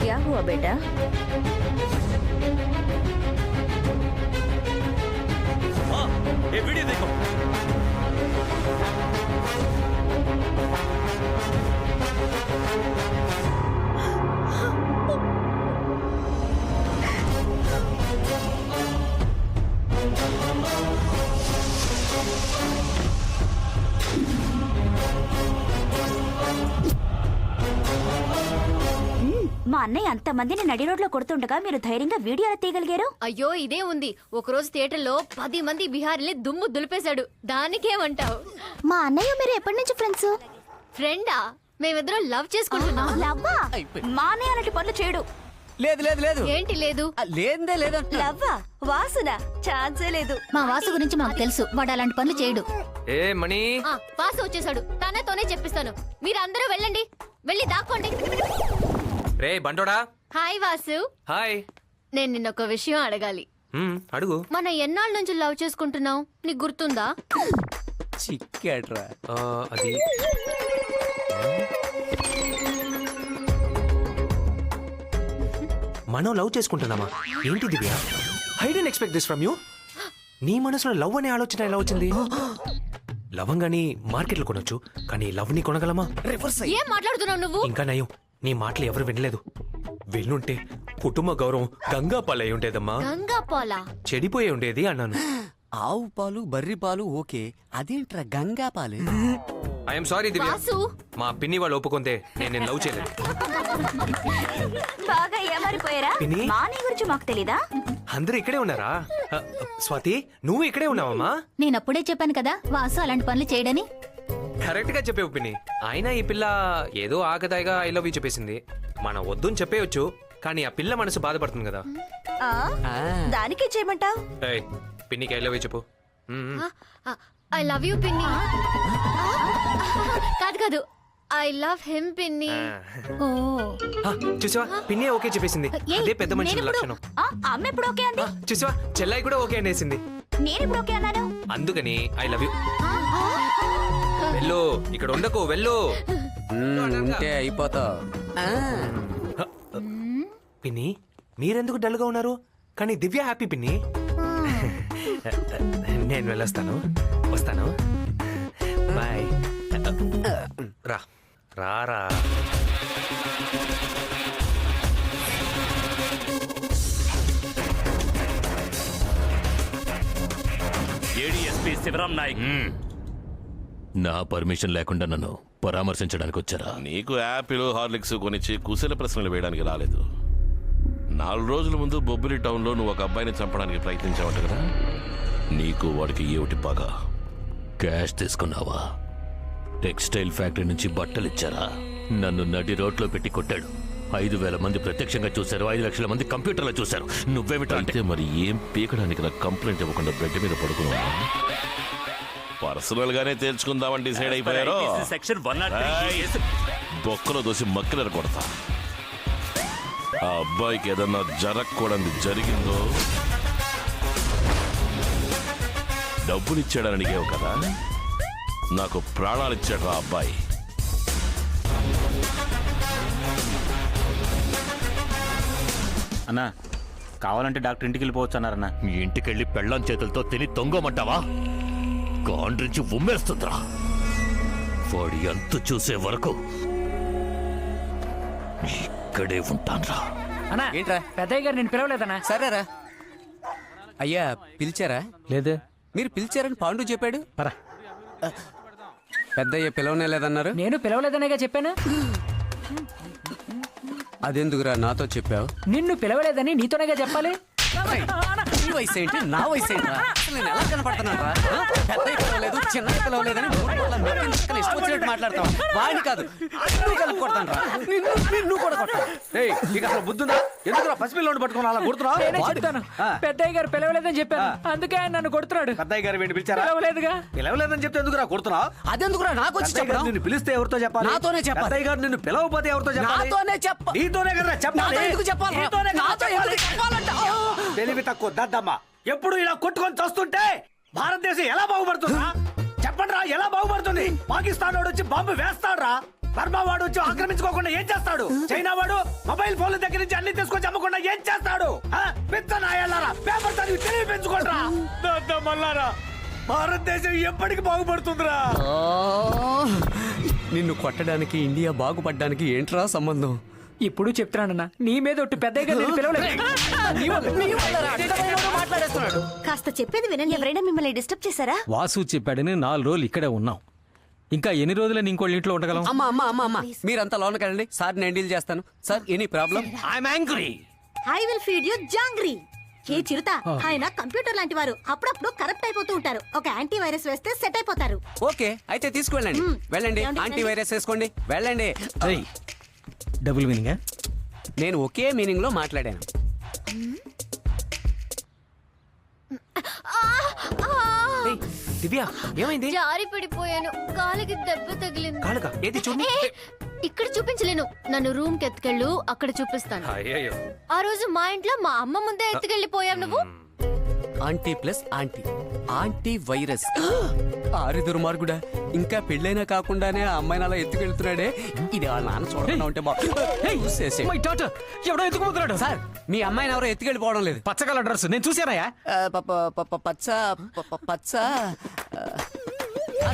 क्या हुआ बेटा? ये वीडियो देखो। మా అన్నయ్య అంతమందిని నడి రోడ్లో కొడుతుండగా మీరు ధైర్యంగా వీడియోలో తీయగలిగారు? అయ్యో ఇదే ఉంది. ఒకరోజు థియేటర్లో 10 మంది బిహారీని దుమ్ము దులిపేశాడు. దానికేమంటావు? మా అన్నయ్య మీరు ఎప్పటి నుంచి ఫ్రెండ్స్? ఫ్రెండా? మేమిద్దరం లవ్ చేసుకుంటున్నాం. లవ్వా? మా అన్నయ్య అలాంటి పనులు చేయడు. లేదు లేదు లేదు. ఏంటి లేదు? లేదే లేదు. లవ్వా? వాసునా? ఛాన్సే లేదు. మా వాసు గురించి మాకు తెలుసు, వాడు అలాంటి పనులు చేయడు. ఏ మణి, వాసు వచ్చేసాడు. తనతోనే చెప్పిస్తాను. మీరందరూ వెళ్ళండి, వెళ్ళి దాక్కోండి. రే బండోడా. హాయ్ వాసు. హాయ్. నేను నిన్న ఒక విషయం అడగాలి. అడుగు. మన ఎన్నాళ్ళ నుంచి లవ్ చేసుకుంటున్నాం, నీకు గుర్తుందా? చిక్కాడ్రా. అది మనం లవ్ చేసుకుంటున్నామా? ఏంటి Divya? I don't expect this from you. నీ మనసులో లవ్ అనే ఆలోచన ఎలా వచ్చింది? లవంగాని మార్కెట్లో కొనొచ్చు, కానీ లవ్ ని కొనగలమా? ఏం మాట్లాడుతున్నావు నువ్వు? ఇంకా నయం, నీ మాటలు ఎవరు వినలేదు. వెళ్ళుంటే కుటుంబ గౌరవం గంగా పాలై ఉండేదమ్మా. గంగా పాలా? చెడిపోయి ఉండేది అన్నాను. ఆవు పాలు బర్రి పాలు ఓకే, అదేంట్రా గంగా పాలు? ఐఎమ్ సారీ దివ్య, వాసు. మా పిన్ని వాళ్ళు ఒప్పుకుంటే నేను లవ్ చేయలేదు. బాగా ఏమారిపోయారా? పిన్ని? మా అన్నయ్య గురించి మాకు తెలీదా? అందరూ ఇక్కడే ఉన్నారా? స్వాతి, నువ్వు ఇక్కడే ఉన్నావమ్మా? నేనప్పుడే చెప్పాను కదా వాసు అలాంటి పనులు చేయడని. కరెక్ట్ గా చెప్పేవు పిన్ని. అయినా ఈ పిల్ల ఏదో ఆగదాయిగా ఐ లవ్ యూ చెప్పేసింది. మనం వద్దని చెప్పేయచ్చు, కానీ ఆ పిల్ల మనసు బాధపడుతుంది కదా. దానికే చేయమంటావు? ఏయ్, పిన్నికి ఐ లవ్ యూ చెప్పు. ఐ లవ్ యూ పిన్ని. కాదు కాదు, ఐ లవ్ హిమ్ పిన్ని. ఓ చూసావా, పిన్ని ఓకే చెప్పేసింది. అదే పెద్ద మనుషుల లక్షణం. అమ్మ ఎప్పుడు ఓకే అంది? చూసావా, చెల్లాయి కూడా ఓకే అనేసింది. నేను ఇప్పుడు ఓకే అన్నాను. అందుకని ఐ లవ్ యూ. వెళ్ళు, ఇక్కడ ఉండకు, వెళ్ళు. ఉంటే అయిపోతావు. పిన్ని, మీరెందుకు డల్గా ఉన్నారు? కానీ దివ్య హ్యాపీ పిన్ని. నేను వెళ్ళొస్తాను, వస్తాను. బాయ్. రా రా. ఏడీఎస్పీ శివరాం నాయక్. నా పర్మిషన్ లేకుండా నన్ను పరామర్శించడానికి వచ్చారా? నీకు యాపిల్ హార్లిక్స్ కొనిచ్చి కుశల ప్రశ్నలు వేయడానికి రాలేదు. 4 రోజుల ముందు బొబ్బిలి టౌన్ లో నువ్వు ఒక అబ్బాయిని చంపడానికి ప్రయత్నించావట కదా. నీకు వాడికి ఏమిటి పగ? క్యాష్ తీసుకున్నావా? టెక్స్టైల్ ఫ్యాక్టరీ నుంచి బట్టలు ఇచ్చారా? నన్ను నడి రోడ్లో పెట్టి కొట్టాడు. 5,000 మంది ప్రత్యక్షంగా చూశారు, 5 లక్షల మంది కంప్యూటర్లో చూశారు. నువ్వేమిటంటే మరి ఏం పీకడానికి నాకు కంప్లైంట్ ఇవ్వకుండా బెడ్ మీద పడుకున్నావు? పర్సనల్ గానే తేల్చుకుందామని డిసైడ్ అయిపోయారు. సెక్షన్ 103 బొక్కలో దోసి మక్కిలర కొడతా. ఆ అబ్బాయికి ఏదన్నా జరగకూడదు జరిగిందో, డబ్బులు ఇచ్చాడని అడిగావు కదా, నాకు ప్రాణాలు ఇచ్చాడు ఆ అబ్బాయి. అన్నా, కావాలంటే డాక్టర్ ఇంటికి వెళ్ళిపోవచ్చు అన్నారన్నా. మీ ఇంటికెళ్ళి పెళ్ళాం చేతులతో తిని తొంగమంటావా? కాండ్రించి ఉమ్మేస్తుందిరా. వాడి అంతు చూసే వరకు ఇక్కడే ఉంటాన్రా. అన్నా, ఏంట్రా పెద్దయ్య గారు నేను పిలవలేదన్నా. సరేరా. అయ్యా పిలిచారా? లేదు. మీరు పిలిచారని పాండు చెప్పాడు. పరా. పెద్దయ్య పిలవనే లేదన్నారు. నేను పిలవలేదనేగా చెప్పాను. అదెందుకురా నాతో చెప్పావు? నిన్ను పిలవలేదని నీతోనేగా చెప్పాలి. నీ వయసు ఏంటి, నా వయసు ఏంట్రా? అసలు నేను ఎలా కనపడుతున్నారా? పెద్దయ్య పిలవలేదు, చిన్నయ్య పిలవలేదని ఇష్టం వచ్చినట్టు మాట్లాడతావా? వాడిని కాదు, నువ్వు కలుపుకొడతాను రా. నిన్ను కూడా కొట్టాను. నీకు అసలు బుద్ధుందా? ఎందుకురా పసిపిల్లోని పట్టుకుని అలా కొడుతున్నావు? నేనే చెప్తాను పెద్దయ్య గారు పిలవలేదని చెప్పాను అందుకే ఆయన నన్ను కొడుతున్నాడు. పెద్దయ్య గారు వీడిని పిలిచారా? పిలవలేదుగా. పిలవలేదని చెప్తే ఎందుకురా కొడుతున్నావు? అదెందుకురా నాకు వచ్చి పెద్దయ్య గారు చెప్పడం? నిన్ను పిలిస్తే ఎవరితో చెప్పాలి? నాతోనే చెప్పాలి. పెద్దయ్య గారు నిన్ను పిలవకపోతే ఎవరితో చెప్పాలి? నాతోనే చెప్ప నీతోనే కదా చెప్పాలి. నాతో ఎందుకు చెప్పాలి? నీతోనే కదా నాతో చెప్పాలి. ఎందుకు చెప్పాలంట? తెలివి తక్కువ దద్దమ్మ. ఎప్పుడు ఇలా కొట్టుకొని చస్తుంటే భారతదేశం ఎలా బాగుపడుతుందా? చెప్పండి రా, ఎలా బాగుపడుతుంది? పాకిస్తాన్ వాడు వచ్చి బాంబు వేస్తాడు. బర్మా వాడు వచ్చి ఆక్రమించుకోకుండా ఏం చేస్తాడు? చైనా వాడు మొబైల్ ఫోన్ల దగ్గర నుంచి అన్ని తీసుకొచ్చి అమ్మకుండా ఏం చేస్తాడు? పెద్ద నాయాలారా, పేపర్ చదివి తెలివి పెంచుకోండి రా. దద్దమ్మలారా, భారతదేశం ఎప్పటికి బాగుపడుతుందిరా? నిన్ను కొట్టడానికి ఇండియా బాగుపడ్డానికి ఏంట్రా సంబంధం? ఇప్పుడు చెప్తున్నానన్నా నీ మీద ఒట్టు పెద్దయ్య గారు నేను పిలవలేదు. మాట్లాడేస్తున్నాడు. కాస్త చెప్పేది వినండి. ఎవరైనా మిమ్మల్ని డిస్టర్బ్ చేశారా? వాసు చెప్పాడని 4 రోజులు ఇక్కడే ఉన్నాం. ఇంకా ఎన్ని రోజులని ఇంకోళ్ళ ఇంట్లో ఉండగలం? అమ్మా అమ్మా అమ్మా అమ్మా మీరంతా లోనకి వెళ్ళండి. సార్ నేను డీల్ చేస్తాను. Sir any problem? I'm angry. I will feed you jangri. ఏ చిరుత, ఆయన కంప్యూటర్ లాంటి వారు. అప్పుడప్పుడు కరప్ట్ అయిపోతూ ఉంటారు. ఒక యాంటీ వైరస్ వేస్తే సెట్ అయిపోతారు. ఓకే అయితే తీసుకువెళ్ళండి. వెళ్ళండి, యాంటీ వైరస్ వేసుకోండి. వెళ్ళండి. ఏయ్, డబుల్ మీనింగా? నేను ఒకే మీనింగ్ లో మాట్లాడాను. ఏయ్, దివ్య ఏమైంది? జారి పడిపోయాను, కాలికి దెబ్బ తగిలింది. కాలుగా ఏది చూడు. ఏ, ఇక్కడ చూపించలేను. నన్ను రూమ్ కి ఎత్తుకెళ్ళు, అక్కడ చూపిస్తాను. అయ్యయ్యో. ఆ రోజు మా ఇంట్లో మా అమ్మ ముందే ఎత్తుకెళ్ళిపోయావు నువ్వు. Aunty plus aunty, aunty virus. ఆరి దుర్మార్గుడా, ఇంకా పెళ్ళైనా కాకుండానే ఆ అమ్మాయిని అలా ఎత్తుకెళ్తున్నాడే. ఇది వాళ్ళ నాన్న చూడకుండా ఉంటే మై డాటర్, ఎవడో ఎత్తుకుపోతున్నాడు. సార్ మీ అమ్మాయిని ఎవరో ఎత్తుకెళ్ళిపోవడం లేదు. పచ్చగల డ్రెస్ నేను చూసానయ్యా. పచ్చ పచ్చ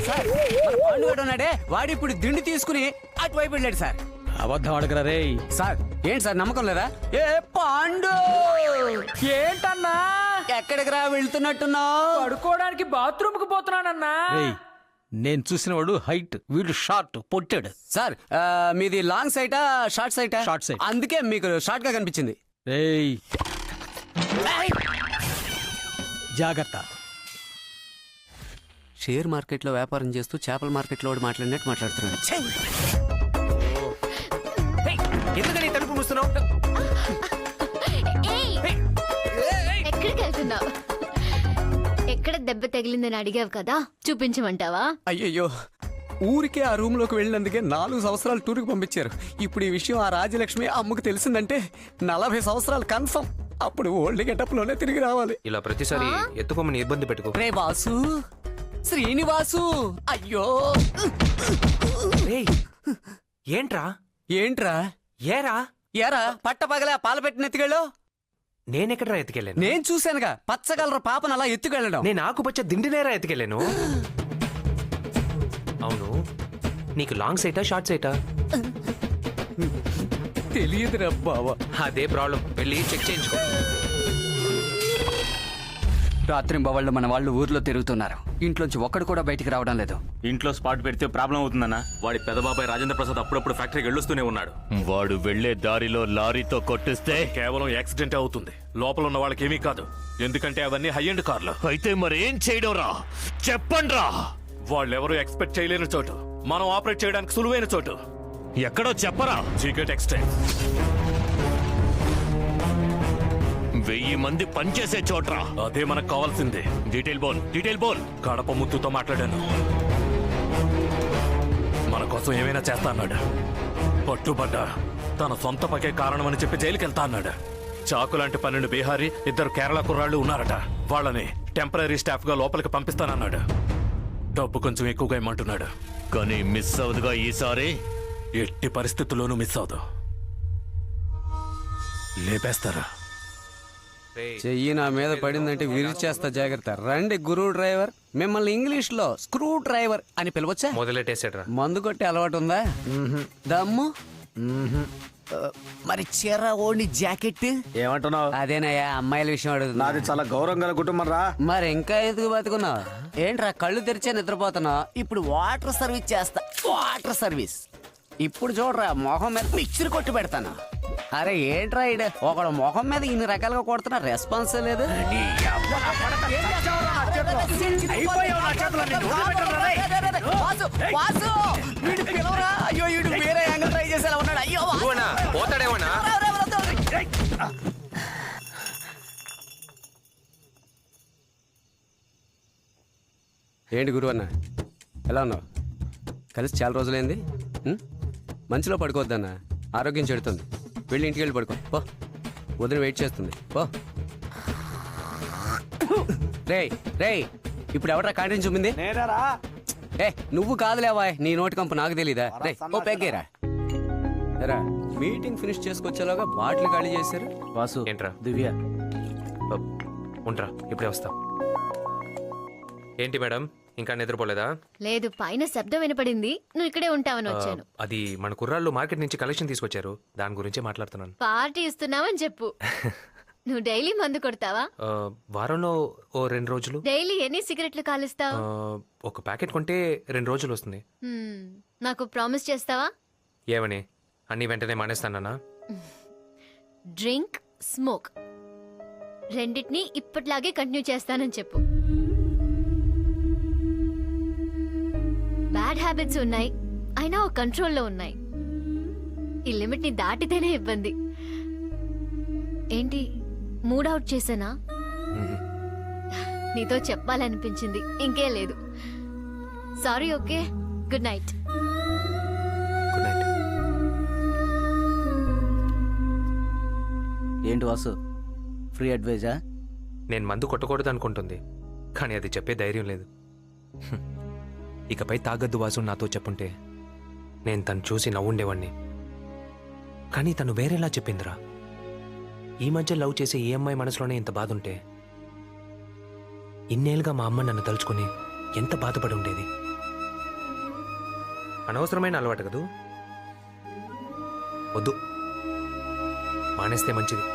సార్, మన పాండుగాడు ఉన్నాడే, వాడు ఇప్పుడు దిండి తీసుకుని అటువైపు వెళ్ళాడు సార్. అబద్ధం అడగరా రే. సార్ ఏంటి సార్ నమ్మకం లేదా? ఏ పాండు, ఏంటన్నా ఎక్కడికి రా వెళ్తున్నట్టున్నావు? పడుకోవడానికి బాత్రూమ్ కి పోతున్నానన్నా. రేయ్, నేను చూసిన వాడు హైట్, వీడు షార్ట్ పొట్టాడు. సార్ మీది లాంగ్ సైటా షార్ట్ సైటా? Short sight. అందుకే మీకు షార్ట్ గా కనిపించింది. రేయ్, జాగ్రత్త. షేర్ మార్కెట్ లో వ్యాపారం చేస్తూ చేపల మార్కెట్ లో మాట్లాడినట్టు మాట్లాడుతున్నాడు. ఏయ్, ఎందుకని తలుపు మూస్తున్నావు? ఏయ్, ఎక్కడికి వెళ్తున్నావు? ఎక్కడ దెబ్బ తగిలిందని అడిగావు కదా, చూపించమంటావా? అయ్యయ్యో, ఊరికే ఆ రూమ్ లోకి వెళ్ళినందుకే 4 సంవత్సరాలు టూర్కి పంపించారు. ఇప్పుడు ఈ విషయం ఆ రాజలక్ష్మి అమ్మకు తెలిసిందంటే 40 సంవత్సరాలు కన్ఫర్మ్. అప్పుడు ఓల్డ్ గెటప్ లోనే తిరిగి రావాలి. ఇలా ప్రతిసారి ఎత్తుకోమని ఇబ్బంది పెట్టుకో. రే వాసు, శ్రీనివాసు, అయ్యో ఏయ్, ఏంట్రా? ఏంట్రా? ఏరా? ఏరా పట్ట పగలే పాలు పెట్టిన ఎత్తుకెళ్ళు. నేనెక్కడ్రా ఎత్తుకెళ్ళాను? నేను చూశానుగా పచ్చగలర పాపను అలా ఎత్తుకెళ్ళడం. నేను ఆకుపచ్చ దిండినేరా ఎత్తుకెళ్ళాను. అవును, నీకు లాంగ్ సైటా షార్ట్ సైటా? తెలియదురా బావా. అదే ప్రాబ్లం, వెళ్ళి చెక్ చేయించుకో. రాత్రి బవళ్ళు మన వాళ్ళు ఊర్లో తిరుగుతున్నారు. ఇంట్లోంచి ఒక్కడు కూడా బయటికి రావడం లేదు. ఇంట్లో స్పాట్ పెడితే ప్రాబ్లం అవుతుందన్నా. వాడి పెదబాబాయ్ రాజేంద్ర ప్రసాద్ అప్పుడప్పుడు ఫ్యాక్టరీకి వెళ్ళొస్తూనే ఉన్నాడు. వాడు వెళ్లే దారిలో లారీతో కొట్టిస్తే కేవలం యాక్సిడెంట్ అవుతుంది, లోపల ఉన్న వాళ్ళకి ఏమీ కాదు. ఎందుకంటే అవన్నీ హై ఎండ్ కార్లు. అయితే మరేం చేయడం రా? చెప్పండి రా. వాళ్ళెవరూ ఎక్స్పెక్ట్ చేయలేని చోటు, మనం ఆపరేట్ చేయడానికి సులువైన చోటు. ఎక్కడో చెప్పరా. చీకట్ ఎక్స్టైల్. 1000 మంది పనిచేసే చోట్రా. అదే మనకు కావాల్సింది. డీటెయిల్ బోల్, డీటెయిల్ బోల్. కడప ముత్తుతో మాట్లాడాను, మన కోసం ఏమైనా చేస్తా అన్నాడు. పట్టుబడ్డా తన సొంత పకే కారణమని చెప్పి జైలుకి వెళ్తా అన్నాడు. చాకు లాంటి 12 బీహారీ, 2 కేరళ కుర్రాళ్ళు ఉన్నారట. వాళ్ళని టెంపరీ స్టాఫ్ గా లోపలికి పంపిస్తానన్నాడు. డబ్బు కొంచెం ఎక్కువగా ఇమ్మంటున్నాడు. కానీ మిస్ అవుదుగా ఈసారి. ఎట్టి పరిస్థితుల్లోనూ మిస్ అవదు, లేపేస్తారా? చెయ్యి నా మీద పడిందంటే విరిచేస్తా, జాగ్రత్త. రండి గురు డ్రైవర్. మిమ్మల్ని ఇంగ్లీష్ లో స్క్రూ డ్రైవర్ అని పిలవచ్చా? మొదలెట్టేసాడ్రా. మందు కొట్టే అలవాటు ఉందా? దమ్ము? మరి చీర ఓడి జాకెట్? ఏమంటున్నావు? అదేనయ్యా అమ్మాయిల విషయం అడుగుతున్నా. నాది చాలా గౌరవం గల కుటుంబం రా. మరి ఇంకా ఎందుకు బతుకున్నావు? ఏంట్రా కళ్ళు తెరిచే నిద్రపోతున్నావు? ఇప్పుడు వాటర్ సర్వీస్ చేస్తా, వాటర్ సర్వీస్. ఇప్పుడు చూడరా, మొహం మీద మిక్సర్ కొట్టి పెడతాను. అరే ఏంట్రా ఇడు ఒకడు మొహం మీద ఇన్ని రకాలుగా కొడుతున్నా, రెస్పాన్స్ లేదు. అయ్యో వీడు వేరే యాంగిల్ ట్రై చేసేలా ఉన్నాడు. అయ్యో పోతాడేమన్నా? ఏంటి గురువు అన్న ఎలా ఉన్నావు? కలిసి చాలా రోజులైంది. మంచిలో పడుకోవద్దన్న, ఆరోగ్యం చెడుతుంది. వెళ్ళి ఇంటికి వెళ్ళి పడుకో పో. వదిన వెయిట్ చేస్తుంది పో. రేయ్ రేయ్, ఇప్పుడు ఎవరా క్యాంటీన్ చూపింది? నేనరా? ఏ నువ్వు కాదులేవా, నీ నోటి కంపు నాకు తెలీదా? రే ఓ పెగ్గేరా. ఎరా మీటింగ్ ఫినిష్ చేసుకొచ్చేలాగా బాటిల్ ఖాళీ చేశారు. వాసు ఏంట్రా? దివ్య ఉంటా, ఇప్పుడే వస్తా. ఏంటి మేడం, ఇంకా నిద్రపోలేదా? లేదు, పైన శబ్దం వినపడింది, నువ్వు ఇక్కడే ఉంటావని వచ్చాను. అది మన కుర్రాళ్ళు మార్కెట్ నుంచి కలెక్షన్ తీసుకొచ్చారు, దాని గురించే మాట్లాడుతున్నాను. పార్టీ ఇస్తున్నావని చెప్పు. నువ్వు డైలీ మందు కొడతావా? వారంలో ఓ 2 రోజులు. డైలీ ఎన్ని సిగరెట్లు కాలుస్తావు? ఒక ప్యాకెట్ కొంటే 2 రోజులు వస్తుంది. నాకు ప్రామిస్ చేస్తావా? ఏమని? అన్ని వెంటనే మానేస్తానా? డ్రింక్, స్మోక్ రెండిటిని ఇప్పటిలాగే కంటిన్యూ చేస్తానని చెప్పు. బ్యాడ్ హ్యాబిట్స్ ఉన్నాయి, అయినా ఒక కంట్రోల్లో ఉన్నాయి. ఈ లిమిట్ ని దాటితేనే ఇబ్బంది. ఏంటి మూడ్ అవుట్ చేసానా? నీతో చెప్పాలనిపించింది, ఇంకే లేదు. Sorry. Okay, good night. Good night. ఏంటి వాసు, ఫ్రీ అడ్వైజా? నేను మందు కొట్టకూడదు అనుకుంటుంది, కానీ అది చెప్పే ధైర్యం లేదు. ఇకపై తాగద్దు వాసు నాతో చెప్పుంటే నేను తను చూసి నవ్వుండేవాణ్ణి. కానీ తను వేరేలా చెప్పిందిరా. ఈ మధ్య లవ్ చేసే ఈ అమ్మాయి మనసులోనే ఇంత బాధ ఉంటే, ఇన్నేళ్ళుగా మా అమ్మ నన్ను తలుచుకుని ఎంత బాధపడి ఉండేది. అనవసరమైన అలవాటు కదూ. వద్దు, మానేస్తే మంచిది.